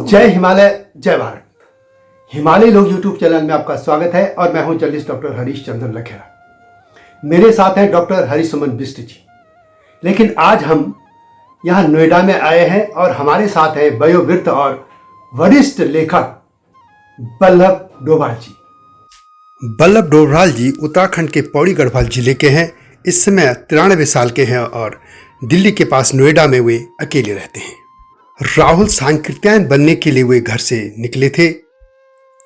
जय हिमालय जय भारत। हिमालय लोग यूट्यूब चैनल में आपका स्वागत है और मैं हूं जर्नलिस्ट डॉक्टर हरीश चंद्र लखेरा। मेरे साथ हैं डॉक्टर हरिसुमन बिष्ट जी। लेकिन आज हम यहां नोएडा में आए हैं और हमारे साथ है वयोवृद्ध और वरिष्ठ लेखक बल्लभ डोभाल जी। बल्लभ डोभाल जी उत्तराखंड के पौड़ी गढ़वाल जिले के हैं। इस समय 93 साल के हैं और दिल्ली के पास नोएडा में वे अकेले रहते हैं। राहुल सांकृत्यायन बनने के लिए वे घर से निकले थे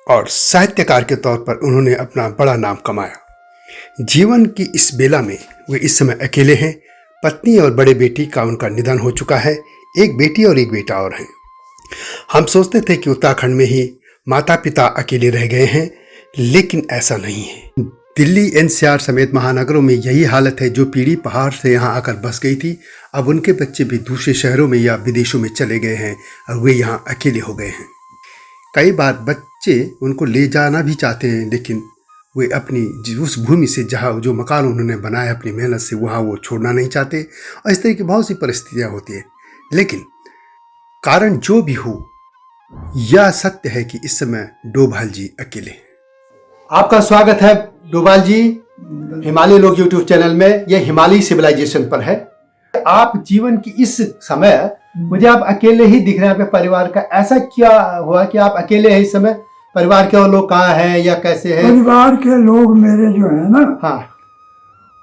और साहित्यकार के तौर पर उन्होंने अपना बड़ा नाम कमाया। जीवन की इस बेला में वे इस समय अकेले हैं। पत्नी और बड़े बेटी का उनका निधन हो चुका है। एक बेटी और एक बेटा और हैं। हम सोचते थे कि उत्तराखंड में ही माता पिता अकेले रह गए हैं, लेकिन ऐसा नहीं है। दिल्ली एनसीआर समेत महानगरों में यही हालत है। जो पीढ़ी पहाड़ से यहाँ आकर बस गई थी, अब उनके बच्चे भी दूसरे शहरों में या विदेशों में चले गए हैं और वे यहाँ अकेले हो गए हैं। कई बार बच्चे उनको ले जाना भी चाहते हैं, लेकिन वे अपनी उस भूमि से जहाँ जो मकान उन्होंने बनाया अपनी मेहनत से, वहाँ वो छोड़ना नहीं चाहते। और इस तरह की बहुत सी परिस्थितियाँ होती हैं। लेकिन कारण जो भी हो, यह सत्य है कि इस समय डोभाल जी अकेले हैं। आपका स्वागत है डोभाल जी हिमालय लोग यूट्यूब चैनल में। यह हिमालय सिविलाइजेशन पर है। आप जीवन की इस समय मुझे आप अकेले ही दिख रहे हैं। आपके परिवार का ऐसा क्या हुआ कि आप अकेले हैं इस समय? परिवार के और लोग कहाँ हैं या कैसे हैं? परिवार के लोग मेरे जो है ना, हाँ,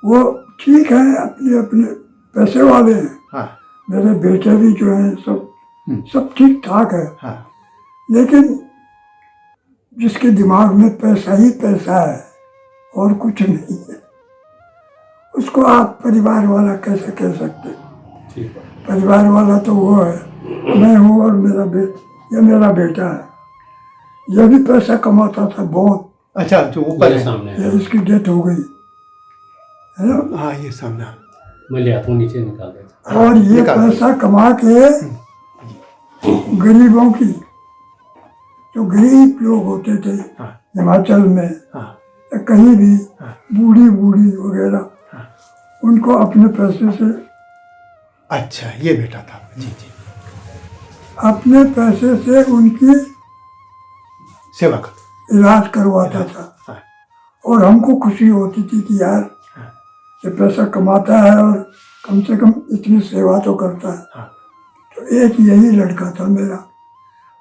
वो ठीक है, अपने अपने पैसे वाले हैं। हाँ, मेरे बेटे भी जो है सब ठीक ठाक है। हाँ, लेकिन जिसके दिमाग में पैसा ही पैसा है और कुछ नहीं है, उसको आप परिवार वाला कैसे कह सकते? परिवार वाला तो वो है, मैं हूँ और मेरा बेटा है। यह भी पैसा कमाता था बहुत। अच्छा, जो ऊपर है सामने ये इसकी डेथ हो गई है ना। हाँ, ये सामने मैं ले आता हूँ, नीचे निकाल देता। और ये पैसा कमा के गरीबों की, जो गरीब लोग होते थे हिमाचल में या कहीं भी, बूढ़ी वगैरह, उनको अपने पैसे से, अच्छा, ये बेटा था जी जी, अपने पैसे से उनकी सेवा कर इलाज करवाता था। और हमको खुशी होती थी कि यार ये पैसा कमाता है और कम से कम इतनी सेवा तो करता है। तो एक यही लड़का था मेरा।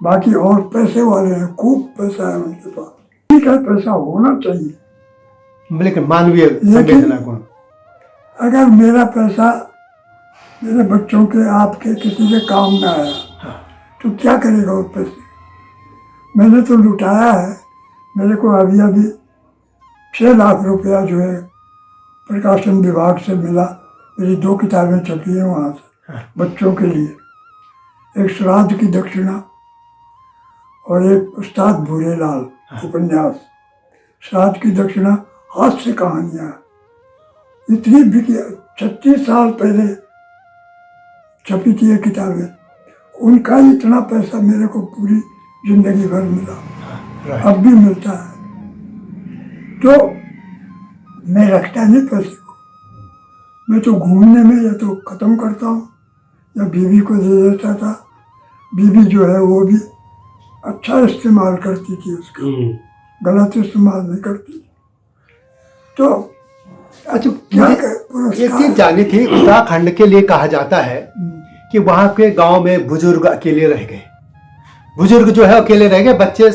बाकी और पैसे वाले हैं, खूब पैसा है उनके पास। ठीक है, पैसा होना चाहिए, लेकिन मानवीय संवेदना गुण। अगर मेरा पैसा मेरे बच्चों के, आपके, किसी के काम में आया तो क्या करेगा उस पैसे? मैंने तो लुटाया है। मेरे को अभी 6 लाख रुपया जो है प्रकाशन विभाग से मिला। मेरी 2 किताबें छपी हैं वहाँ से बच्चों के लिए। एक श्राद्ध की दक्षिणा और एक उस्ताद भूरेलाल उपन्यास। श्राद्ध की दक्षिणा हास्य कहानियाँ, इतनी बिकी, 36 साल पहले छपी थी ये किताबें। उनका इतना पैसा मेरे को पूरी जिंदगी भर मिला, अब भी मिलता है। तो मैं रखता नहीं पैसे को, मैं तो घूमने में या तो ख़त्म करता हूँ या बीवी को दे देता था। बीवी जो है वो भी अच्छा इस्तेमाल करती थी, उसका गलत इस्तेमाल नहीं करती। तो अच्छा, क्या एक चीज जानी थी, उत्तराखंड के लिए कहा जाता है कि वहाँ के गांव में बुजुर्ग अकेले रह गए। बुजुर्ग जो है अकेले रह गए, बच्चे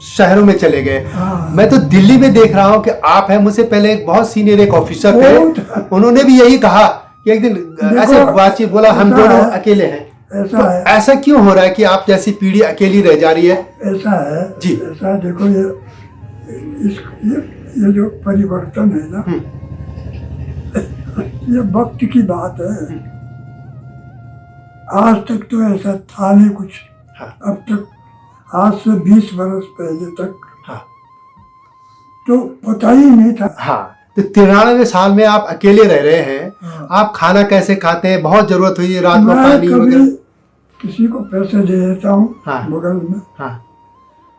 शहरों में चले गए। मैं तो दिल्ली में देख रहा हूँ कि आप हैं, मुझसे पहले एक बहुत सीनियर एक ऑफिसर थे, उन्होंने भी यही कहा कि एक दिन ऐसे बातचीत बोला, हम दोनों अकेले हैं। ऐसा तो है, ऐसा क्यों हो रहा है कि आप जैसी पीढ़ी अकेली रह जा रही है? ऐसा है जी। ऐसा देखो, ये जो परिवर्तन है ना, ये वक्त की बात है। आज तक तो ऐसा था नहीं कुछ। अब तक, आज से 20 वर्ष पहले तक तो पता ही नहीं था। हाँ, तो 93 साल में आप अकेले रह रहे हैं। आप खाना कैसे खाते हैं? बहुत जरूरत हुई रात को पानी वगैरह? किसी को पैसे दे देता हूँ बगल में,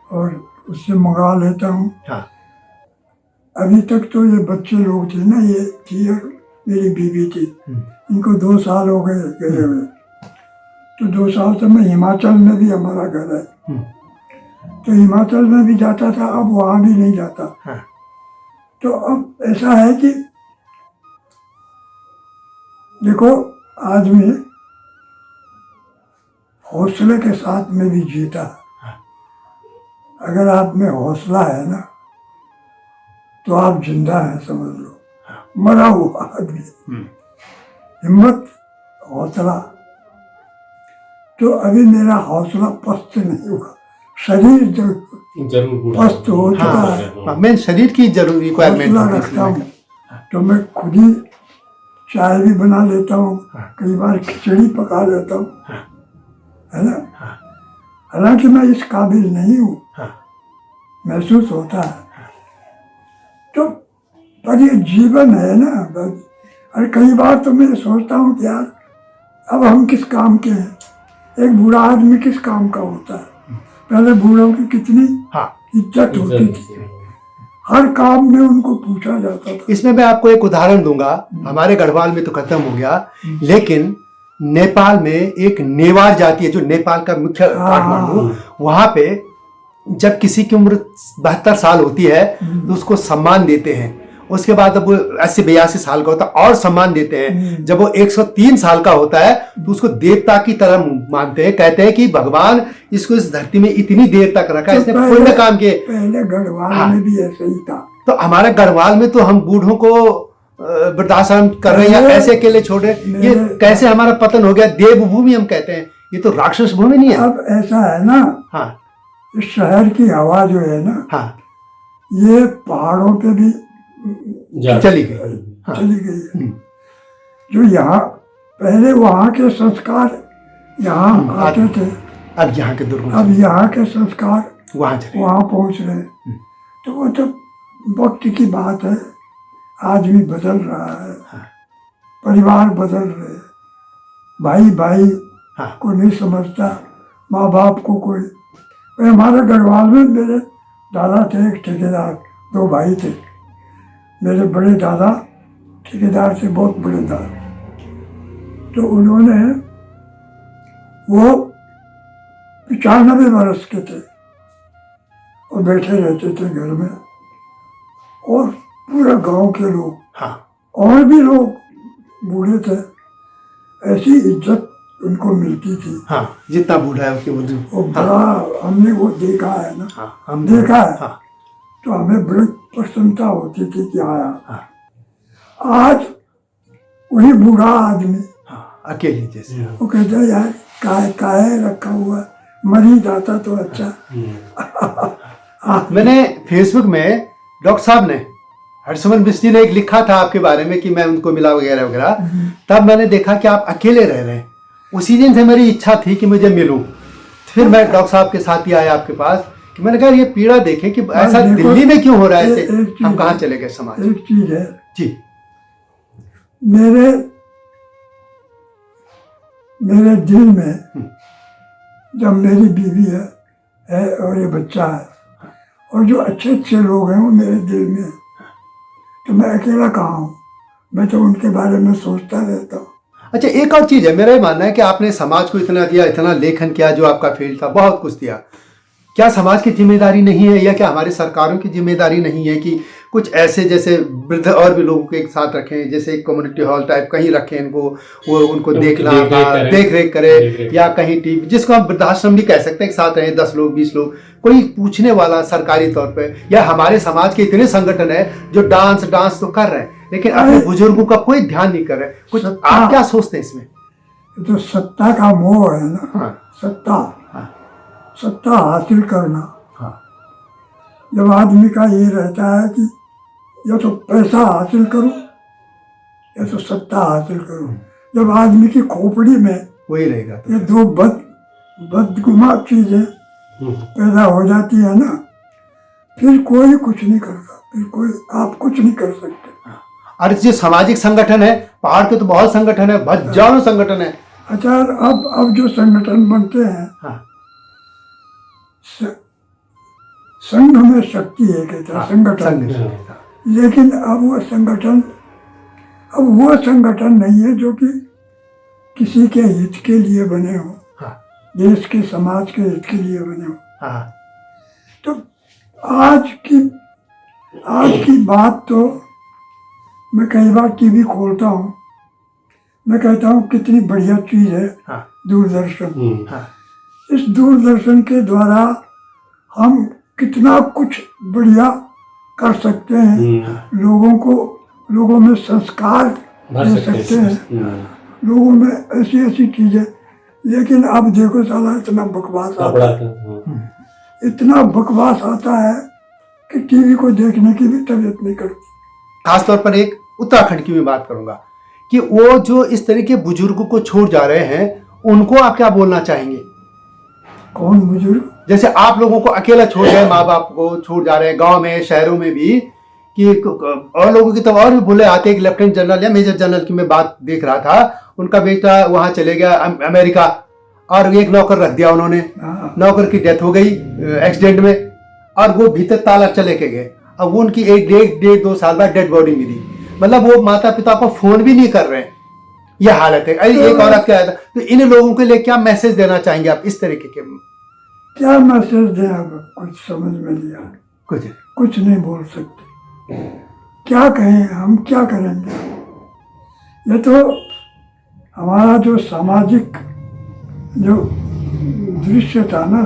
और उससे मंगा लेता हूँ। अभी तक तो ये बच्चे लोग थे ना, ये थी और मेरी बीवी थी, इनको 2 साल हो गए हुए। तो 2 साल से मैं हिमाचल में भी हमारा घर है, तो हिमाचल में भी जाता था, अब वहाँ भी नहीं जाता। हाँ। तो अब ऐसा है कि देखो, आदमी हौसले के साथ में भी जीता है। अगर आप में हौसला है ना, तो आप जिंदा हैं समझ लो, मरा हुआ आदमी। हिम्मत, हौसला। तो अभी मेरा हौसला पस्त नहीं हुआ, शरीर जरूर बूढ़ा पस्त हो चुका है। हाँ, मैं शरीर की जरूरी रिक्वायरमेंट हौसला रखता हूँ तो मैं खुद ही चाय भी बना लेता हूँ, कई बार खिचड़ी पका लेता हूँ, है ना। हालांकि मैं इस काबिल नहीं हूँ, महसूस होता है। तो पर ये जीवन है ना बस। और कई बार तो मैं सोचता हूँ कि यार अब हम किस काम के हैं, एक बूढ़ा आदमी किस काम का होता है। पहले बूढ़ों की कितनी इज्जत होती थी, हर काम में उनको पूछा जाता था। इसमें मैं आपको एक उदाहरण दूंगा। हमारे गढ़वाल में तो खत्म हो गया, लेकिन नेपाल में एक नेवार जाति है, जो नेपाल का मुख्य काठमांडू, वहां पे जब किसी की उम्र 72 साल होती है तो उसको सम्मान देते हैं। उसके बाद जब वो 80-82 साल का होता है और सम्मान देते हैं। जब वो 103 साल का होता है तो उसको देवता की तरह मानते हैं, कहते हैं कि भगवान इसको इस धरती में इतनी देर तक रखा, इसने पुण्य काम किए। पहले गढ़वाल में भी ऐसे ही था। तो हमारे गढ़वाल में तो हम बूढ़ों को वृद्धाश्रम कर रहे हैं या ऐसे अकेले छोड़ रहे हैं। ये कैसे हमारा पतन हो गया? देवभूमि हम कहते हैं, ये तो राक्षस भूमि नहीं है। अब ऐसा है ना, हाँ, इस शहर की हवा जो है ना, हाँ, ये पहाड़ों पे भी चली गई। हाँ, चली गई है। जो यहाँ पहले वहाँ के संस्कार यहाँ आते थे, अब यहाँ के दुर्गुण, अब यहाँ के संस्कार वहाँ चले, वहाँ पहुँच रहे। तो वो तो वक्त की बात है, आदमी बदल रहा है, परिवार बदल रहे, भाई भाई को नहीं समझता, माँ बाप को कोई। हमारे गढ़वाल में मेरे दादा थे एक ठेकेदार, 2 भाई थे। मेरे बड़े दादा ठेकेदार से बहुत बड़े दादा, तो उन्होंने वो 95 वर्ष के थे और बैठे रहते थे घर में, और पूरा गांव के लोग और भी लोग बूढ़े थे, ऐसी इज्जत उनको मिलती थी। हाँ, जितना बूढ़ा है उसके बुजुर्ग। और बड़ा हमने वो देखा है ना, हम देखा है। तो हमें बड़ी प्रसन्नता होती थी कि आया। आज वही बूढ़ा आदमी अकेले जैसे वो कहता है यार काहे रखा हुआ, मरी जाता तो अच्छा। मैंने फेसबुक में डॉक्टर साहब ने, हरिसुमन बिस्टी ने एक लिखा था आपके बारे में कि मैं उनको मिला वगैरह वगैरह, तब मैंने देखा कि आप अकेले रह रहे हैं। उसी दिन से मेरी इच्छा थी कि मुझे मिलूं। फिर मैं डॉक्टर साहब के साथ ही आया आपके पास कि मैंने कहा ये पीड़ा देखें कि ऐसा दिल्ली में क्यों हो रहा है, ऐसे हम कहाँ चले गए समाज। एक चीज है जी, मेरे दिल में जब मेरी बीवी है और ये बच्चा है और जो अच्छे अच्छे लोग हैं वो मेरे दिल में है, तो मैं अकेला कहाँ हूँ। मैं तो उनके बारे में सोचता रहता हूँ। अच्छा, एक और चीज़ है, मेरा ये मानना है कि आपने समाज को इतना दिया, इतना लेखन किया, जो आपका फील्ड था, बहुत कुछ दिया। क्या समाज की जिम्मेदारी नहीं है, या क्या हमारी सरकारों की जिम्मेदारी नहीं है कि कुछ ऐसे जैसे वृद्ध और भी लोगों को एक साथ रखें, जैसे कम्युनिटी हॉल टाइप कहीं रखें इनको, वो उनको देखना, देख रेख करे, या कहीं टीवी, जिसको हम वृद्धाश्रम भी कह सकते हैं, एक साथ रहें 10 लोग 20 लोग, कोई पूछने वाला सरकारी तौर पे। या हमारे समाज के इतने संगठन है जो डांस तो कर रहे हैं, लेकिन अपने बुजुर्गों का कोई ध्यान नहीं कर रहे। कुछ आप क्या सोचते हैं इसमें? जो सत्ता का मोह है ना, सत्ता हासिल करना, जब आदमी का ये रहता है कि या तो पैसा हासिल करूं या तो सत्ता हासिल करूं, जब आदमी की खोपड़ी में वही रहेगा ये 2 बदगुमा चीजें पैदा हो जाती है ना, फिर कोई कुछ नहीं करता, फिर कोई आप कुछ नहीं कर सकते। और जो सामाजिक संगठन है, पहाड़ के तो बहुत संगठन है, हजारों संगठन है। अच्छा, अब जो संगठन बनते हैं, संघ में शक्ति है कहता है संगठन, लेकिन अब वो संगठन नहीं है जो कि किसी के हित के लिए बने हो। देश के समाज के हित के लिए बने हो। हाँ तो आज की बात तो मैं कई बार टीवी खोलता हूँ, मैं कहता हूँ कितनी बढ़िया चीज़ है हाँ दूरदर्शन। हाँ इस दूरदर्शन के द्वारा हम कितना कुछ बढ़िया कर सकते हैं। लोगों में संस्कार दे सकते हैं, लोगों में ऐसी चीजें। लेकिन अब देखो साला इतना बकवास आता है, इतना बकवास आता है कि टीवी को देखने की भी तबीयत नहीं करती। खासतौर पर एक उत्तराखंड की मैं बात करूंगा कि वो जो इस तरह के बुजुर्गों को छोड़ जा रहे हैं, उनको आप क्या बोलना चाहेंगे? कौन बुजुर्ग? जैसे आप लोगों को अकेला छोड़ गए, माँ बाप को छोड़ जा रहे हैं, गांव में शहरों में भी, कि और लोगों की तो और भी भूले आते। एक लेफ्टिनेंट जनरल या मेजर जनरल की मैं बात देख रहा था, उनका बेटा वहां चले गया अमेरिका, और एक नौकर रख दिया उन्होंने, नौकर की डेथ हो गई एक्सीडेंट में, और वो भीतर ताला चले के गए। अब वो उनकी एक डेढ़ 2 साल बाद डेड बॉडी मिली। मतलब वो माता पिता को फोन भी नहीं कर रहे हैं, यह हालत है। एक औरत क्या है, तो इन लोगों के लिए क्या मैसेज देना चाहेंगे आप इस तरीके के? क्या मैसेज दें? अब कुछ समझ में नहीं आ, कुछ नहीं बोल सकते। क्या कहें, हम क्या करेंगे? ये तो हमारा जो सामाजिक जो दृश्य था ना,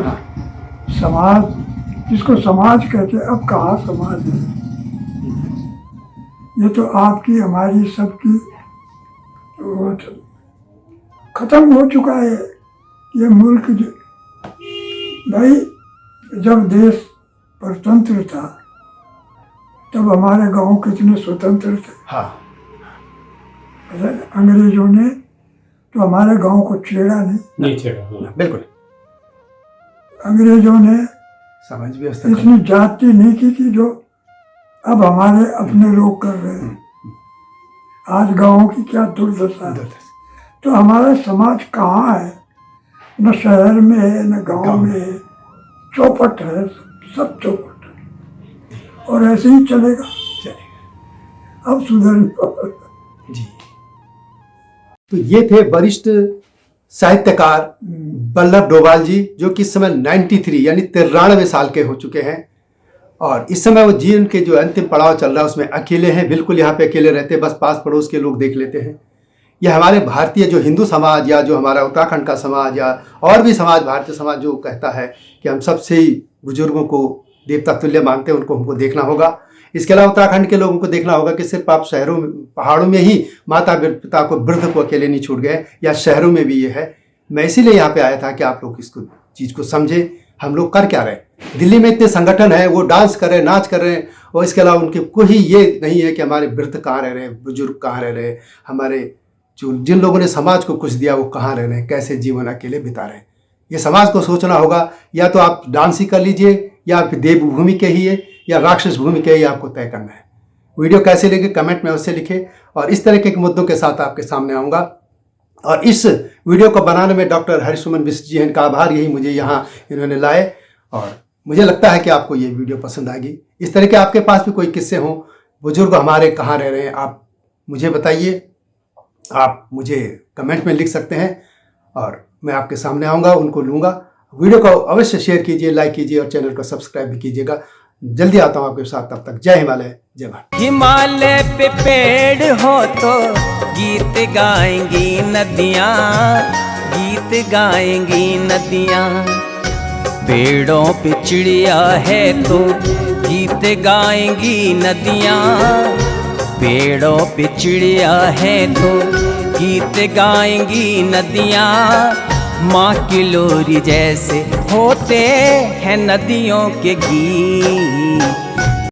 समाज जिसको समाज कहते हैं, अब कहाँ समाज है? ये तो आपकी हमारी सबकी खत्म हो चुका है ये मुल्क। भाई जब देश परतंत्र था तब हमारे गांव कितने स्वतंत्र थे। हाँ। अंग्रेजों ने तो हमारे गांव को छेड़ा नहीं छेड़ा। बिल्कुल। अंग्रेजों ने समाज व्यवस्था इतनी जाति नहीं की कि जो अब हमारे अपने लोग कर रहे हैं। आज गांवों की क्या दुर्दशा है। तो हमारा समाज कहाँ है? न शहर में है न गांव में है, चौपट है, सब चौपट है, और ऐसे ही चलेगा। अब सुधर जी। तो ये थे वरिष्ठ साहित्यकार बल्लभ डोभाल जी, जो कि इस समय 93 यानी 93 साल के हो चुके हैं, और इस समय वो जीवन के जो अंतिम पड़ाव चल रहा है उसमें अकेले हैं। बिल्कुल यहाँ पे अकेले रहते, बस पास पड़ोस के लोग देख लेते हैं। यह हमारे भारतीय जो हिंदू समाज या जो हमारा उत्तराखंड का समाज या और भी समाज, भारतीय समाज जो कहता है कि हम सबसे ही बुजुर्गों को देवता तुल्य मानते हैं, उनको हमको देखना होगा। इसके अलावा उत्तराखंड के लोगों को देखना होगा कि सिर्फ आप शहरों में, पहाड़ों में ही माता पिता को, वृद्ध को अकेले नहीं छूट गए, या शहरों में भी ये है। मैं इसीलिए यहाँ पे आया था कि आप लोग इसको चीज़ को समझें। हम लोग कर क्या रहे हैं? दिल्ली में इतने संगठन है, वो डांस कर रहे हैं, नाच कर रहे हैं, और इसके अलावा उनके कोई ये नहीं है कि हमारे वृद्ध कहाँ रह रहे हैं, बुजुर्ग कहाँ रह रहे हैं, हमारे जो जिन लोगों ने समाज को कुछ दिया वो कहाँ रह रहे हैं, कैसे जीवन अकेले बिता रहे हैं। ये समाज को सोचना होगा। या तो आप डांस ही कर लीजिए, या फिर देवभूमि के ही है, या राक्षस भूमि के ही आपको तय करना है। वीडियो कैसे लगे कमेंट में अवश्य लिखें, और इस तरह के मुद्दों के साथ आपके सामने आऊँगा। और इस वीडियो को बनाने में डॉक्टर हरिसुमन बिष्ट जी हैं, इनका आभार। यही मुझे यहाँ इन्होंने लाए, और मुझे लगता है कि आपको ये वीडियो पसंद आएगी। इस तरह के आपके पास भी कोई किस्से हों, बुजुर्ग हमारे कहाँ रह रहे हैं, आप मुझे बताइए। आप मुझे कमेंट में लिख सकते हैं, और मैं आपके सामने आऊँगा, उनको लूँगा। वीडियो को अवश्य शेयर कीजिए, लाइक कीजिए, और चैनल को सब्सक्राइब भी कीजिएगा। जल्दी आता हूँ आपके साथ, तब तक जय हिमालय, जय भारत। हिमालय पे पेड़ हो तो गीत गाएंगी नदियाँ, गीत गाएंगी नदियाँ। पेड़ों पे चिड़िया है तो गीत गाएंगी नदियाँ, पेड़ों पे चिड़िया है तो गीत गाएंगी नदियाँ। माँ की लोरी जैसे होते हैं नदियों के गीत।